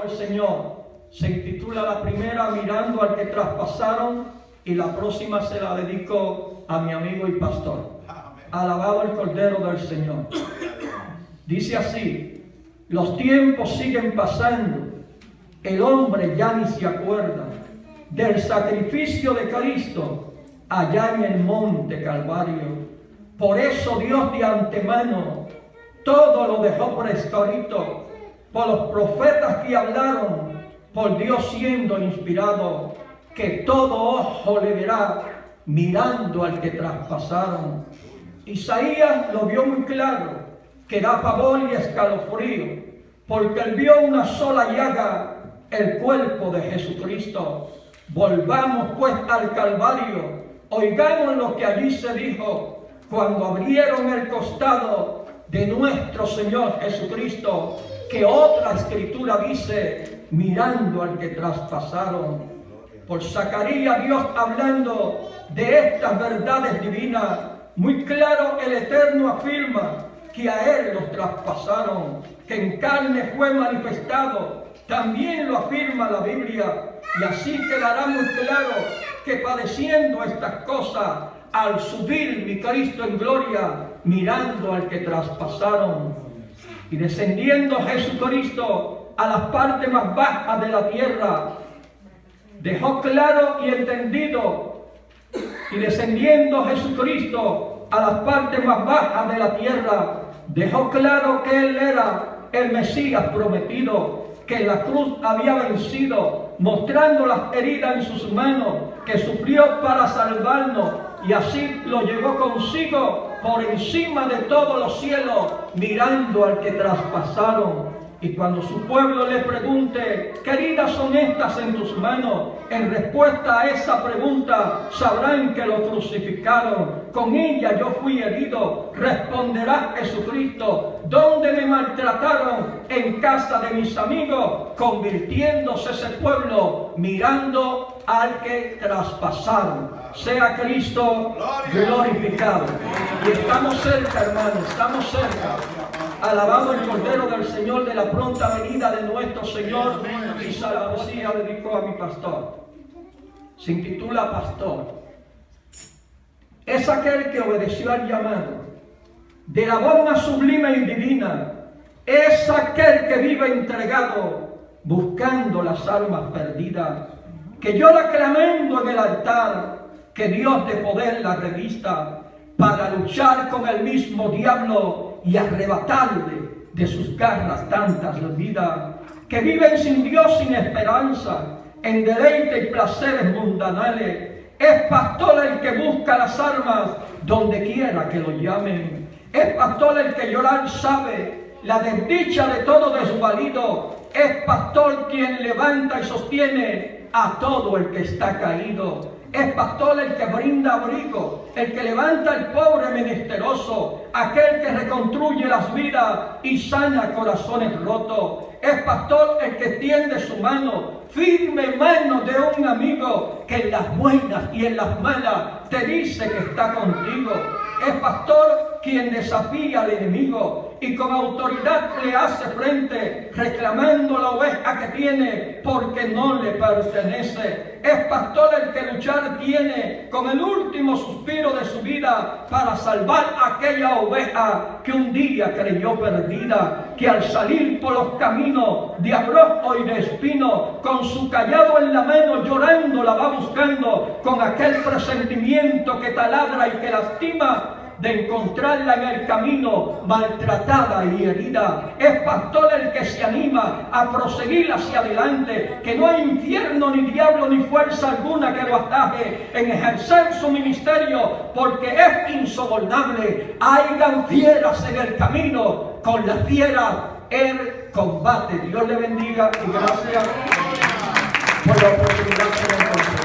el Señor. Se intitula la primera Mirando al que traspasaron, y la próxima se la dedico a mi amigo y pastor. Alabado el Cordero del Señor. Dice así: los tiempos siguen pasando, el hombre ya ni se acuerda del sacrificio de Cristo allá en el monte Calvario. Por eso Dios de antemano todo lo dejó prescrito por los profetas que hablaron, por Dios siendo inspirado, que todo ojo le verá mirando al que traspasaron. Isaías lo vio muy claro, que da pavor y escalofrío, porque él vio una sola llaga, el cuerpo de Jesucristo. Volvamos pues al Calvario, oigamos lo que allí se dijo, cuando abrieron el costado de nuestro Señor Jesucristo, que otra escritura dice, mirando al que traspasaron. Por Zacarías, Dios hablando de estas verdades divinas, muy claro el Eterno afirma que a Él los traspasaron, que en carne fue manifestado. También lo afirma la Biblia, y así quedará muy claro que padeciendo estas cosas, al subir mi Cristo en gloria, mirando al que traspasaron, y descendiendo Jesucristo a las partes más bajas de la tierra, dejó claro y entendido, y descendiendo Jesucristo a las partes más bajas de la tierra, dejó claro que Él era el Mesías prometido, que en la cruz había vencido, mostrando las heridas en sus manos, que sufrió para salvarnos, y así lo llevó consigo por encima de todos los cielos, mirando al que traspasaron. Y cuando su pueblo le pregunte, ¿qué heridas son estas en tus manos?, en respuesta a esa pregunta, sabrán que lo crucificaron. Con ella yo fui herido, responderá Jesucristo. ¿Dónde me maltrataron? En casa de mis amigos, convirtiéndose ese pueblo, mirando al que traspasaron. Sea Cristo glorificado. Y estamos cerca, hermanos, estamos cerca. Alabado el Cordero del Señor, de la pronta venida de nuestro Señor. Y salvación dedico a mi pastor. Se intitula Pastor. Es aquel que obedeció al llamado de la voz más sublime y divina. Es aquel que vive entregado, buscando las almas perdidas, que llora clamando en el altar, que Dios de poder la revista, para luchar con el mismo diablo y arrebatarle de sus garras tantas vidas, que viven sin Dios, sin esperanza, en deleite y placeres mundanales. Es pastor el que busca las almas donde quiera que lo llamen. Es pastor el que llorar sabe la desdicha de todo desvalido. Es pastor quien levanta y sostiene a todo el que está caído. Es pastor el que brinda abrigo, el que levanta al pobre menesteroso, aquel que reconstruye las vidas y sana corazones rotos. Es pastor el que tiende su mano, firme mano de un amigo, que en las buenas y en las malas te dice que está contigo. Es pastor quien desafía al enemigo y con autoridad le hace frente, reclamando la oveja que tiene porque no le pertenece. Es pastor el que luchar tiene con el último suspiro de su vida para salvar a aquella oveja que un día creyó perdida, que al salir por los caminos de abrojo y de espino, con su cayado en la mano llorando la va buscando, con aquel presentimiento que taladra y que lastima, de encontrarla en el camino maltratada y herida. Es pastor el que se anima a proseguir hacia adelante, que no hay infierno, ni diablo, ni fuerza alguna que lo ataje en ejercer su ministerio, porque es insobornable. Hayan fieras en el camino, con las fieras él combate. Dios le bendiga y gracias por la oportunidad que me concede.